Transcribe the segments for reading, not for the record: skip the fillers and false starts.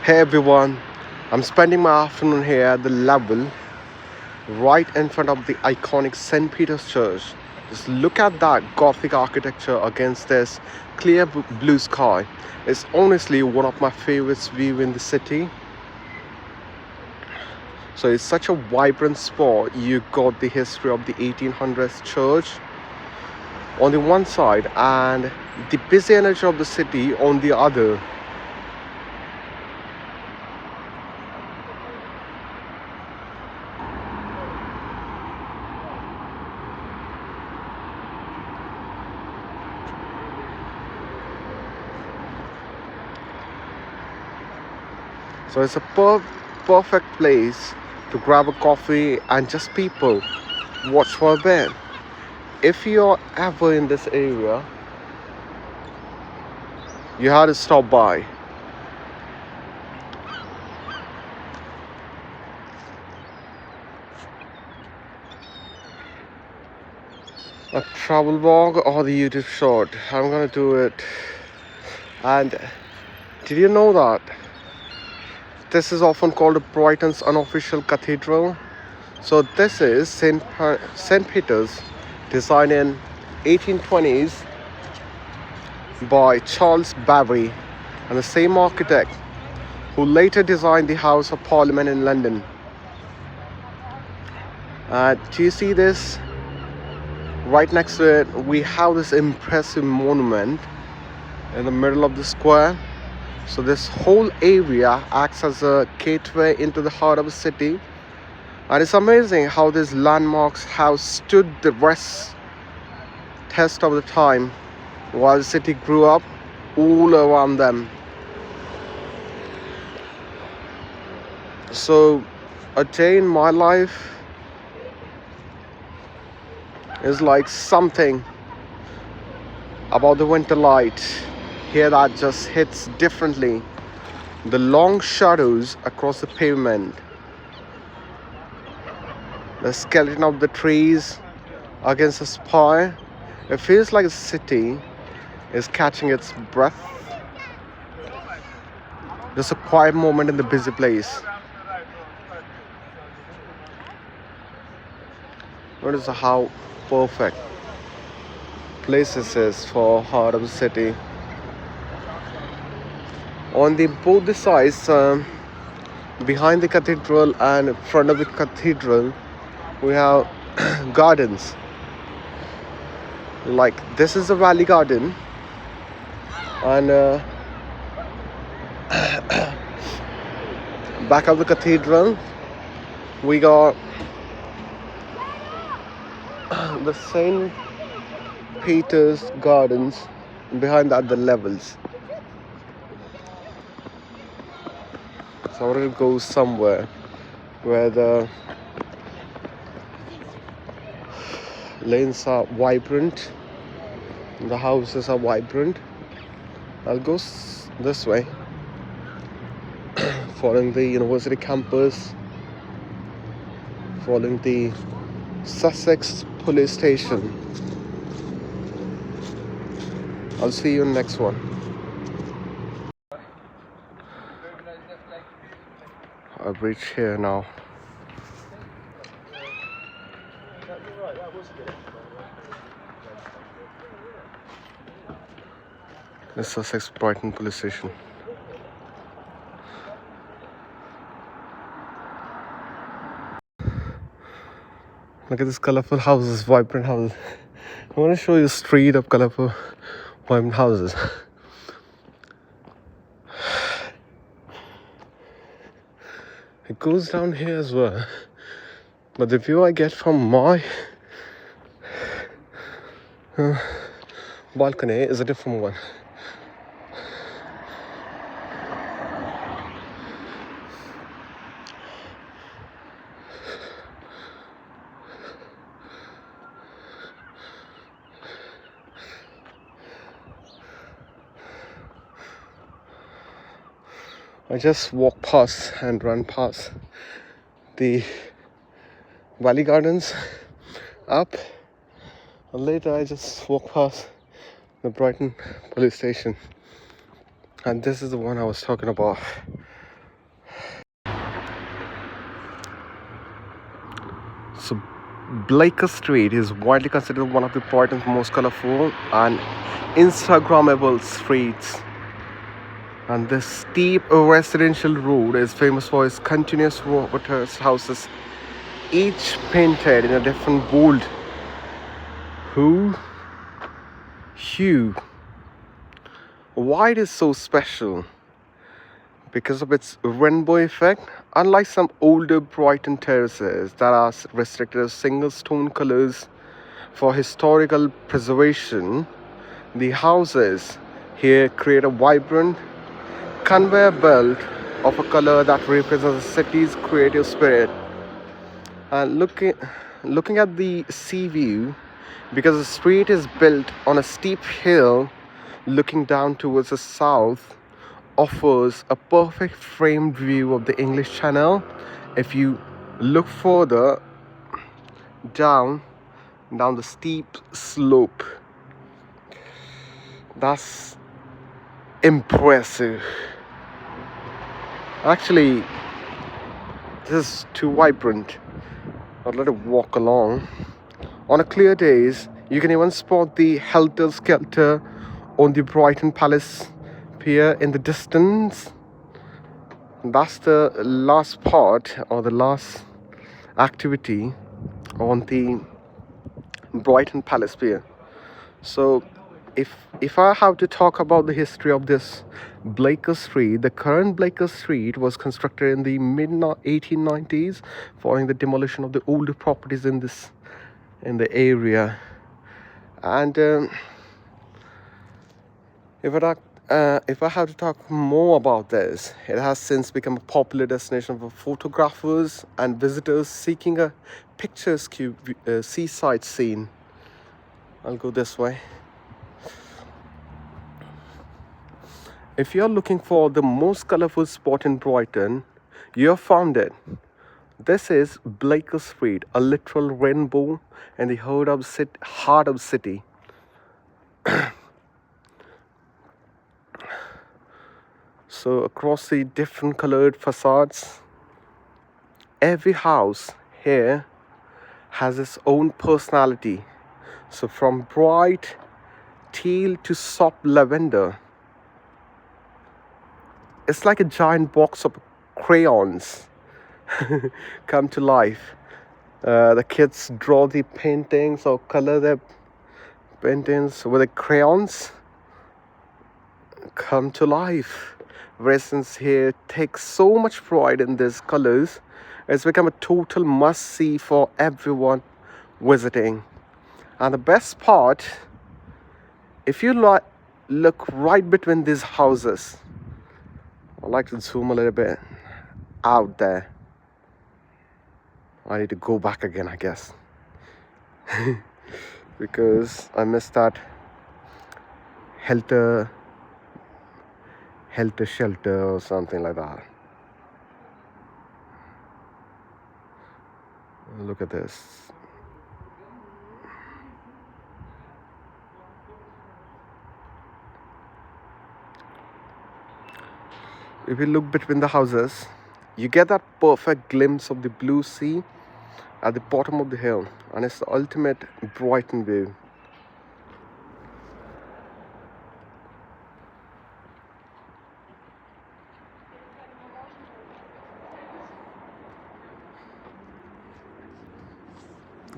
Hey everyone, I'm spending my afternoon here at the level right in front of the iconic St. Peter's Church. Just look at that Gothic architecture against this clear blue sky. It's honestly one of my favorite views in the city. So it's such a vibrant spot. You got the history of the 1800s church on the one side and the busy energy of the city on the other. So it's a perfect place to grab a coffee and just people watch for a bit. If you're ever in this area, you have to stop by. A travel vlog or the YouTube short, I'm gonna do it. And did you know that this is often called Brighton's unofficial cathedral? So this is St. Peter's, designed in 1820s by Charles Barry, and the same architect who later designed the House of Parliament in London. Do you see this? Right next to it, we have this impressive monument in the middle of the square. So this whole area acts as a gateway into the heart of the city. And it's amazing how these landmarks have stood the test of the time while the city grew up all around them. So a day in my life is like something about the winter light here that just hits differently. The long shadows across the pavement, the skeleton of the trees against the spire. It feels like the city is catching its breath. Just a quiet moment in the busy place. Notice how perfect place this is for heart of the city. On both the sides, behind the cathedral and in front of the cathedral, we have gardens. Like this is a valley garden, and back of the cathedral we got the St. Peter's Gardens, behind that the levels. So I wanted to go somewhere where the lanes are vibrant, the houses are vibrant. I'll go this way, following the university campus, following the Sussex Police Station. I'll see you in the next one. I've reached here now. The Sussex Brighton Police Station. Look at this colorful houses, vibrant houses. I want to show you a street of colorful, vibrant houses. It goes down here as well, but the view I get from my balcony is a different one. I just walk past and run past the Valley Gardens up, and later I just walk past the Brighton Police Station. And this is the one I was talking about. So Blaker Street is widely considered one of the Brighton's most colorful and Instagrammable streets. And this steep residential road is famous for its continuous water houses, each painted in a different bold hue. Why it is so special? Because of its rainbow effect. Unlike some older Brighton terraces that are restricted to single stone colors for historical preservation, the houses here create a vibrant conveyor belt of a color that represents the city's creative spirit. And looking at the sea view, because the street is built on a steep hill looking down towards the south, offers a perfect framed view of the English Channel. If you look further down the steep slope, that's impressive. Actually, this is too vibrant. I'll let it walk along. On a clear days, you can even spot the Helter Skelter on the Brighton Palace Pier in the distance. That's the last part or the last activity on the Brighton Palace Pier. So if I have to talk about the history of this Blaker Street, the current Blaker Street was constructed in the mid 1890s following the demolition of the older properties in the area. And if I have to talk more about this, it has since become a popular destination for photographers and visitors seeking a picturesque seaside scene. I'll go this way. If you're looking for the most colorful spot in Brighton, you have found it. This is Blaker Street, a literal rainbow in the heart of the city. So across the different colored facades, every house here has its own personality. So from bright teal to soft lavender, it's like a giant box of crayons come to life. The kids draw the paintings or color their paintings with the crayons, come to life. Residents here take so much pride in these colors. It's become a total must-see for everyone visiting. And the best part, if you look right between these houses, I'd like to zoom a little bit out there. I need to go back again, I guess. Because I missed that Helter Skelter or something like that. Look at this. If you look between the houses, you get that perfect glimpse of the blue sea at the bottom of the hill, and it's the ultimate Brighton view.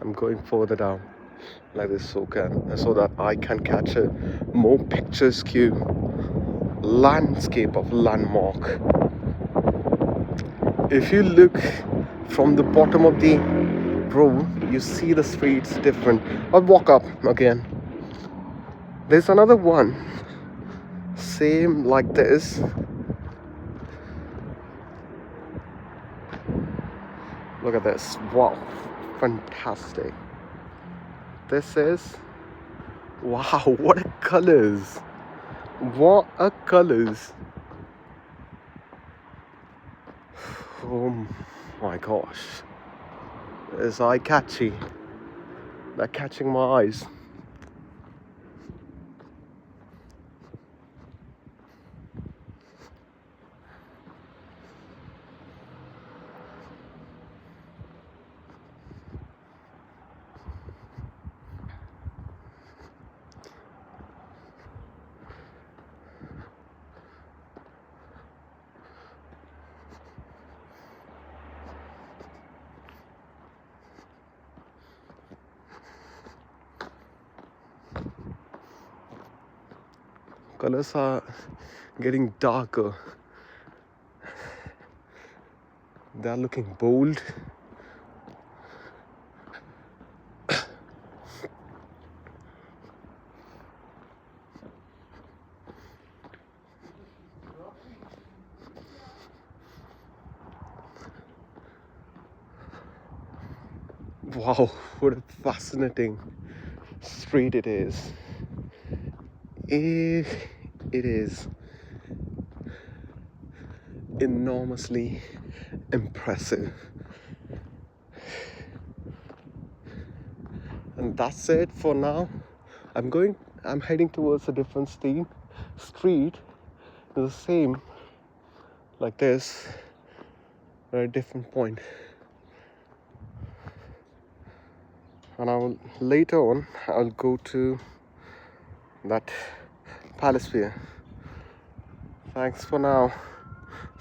I'm going further down like this so that I can catch a more picturesque landscape of landmark. If you look from the bottom of the road, you see the streets different. I'll walk up again. There's another one, same like this. Look at this. Wow, fantastic. This is, wow, what a colors. What a colors. Oh my gosh. It's eye-catchy. They're catching my eyes. colors are getting darker. They are looking bold. Wow, what a fascinating street it is. It is enormously impressive. And that's it for now. I'm heading towards a different street. The same like this, at a different point. And later on I'll go to that Palace Pier. Thanks for now.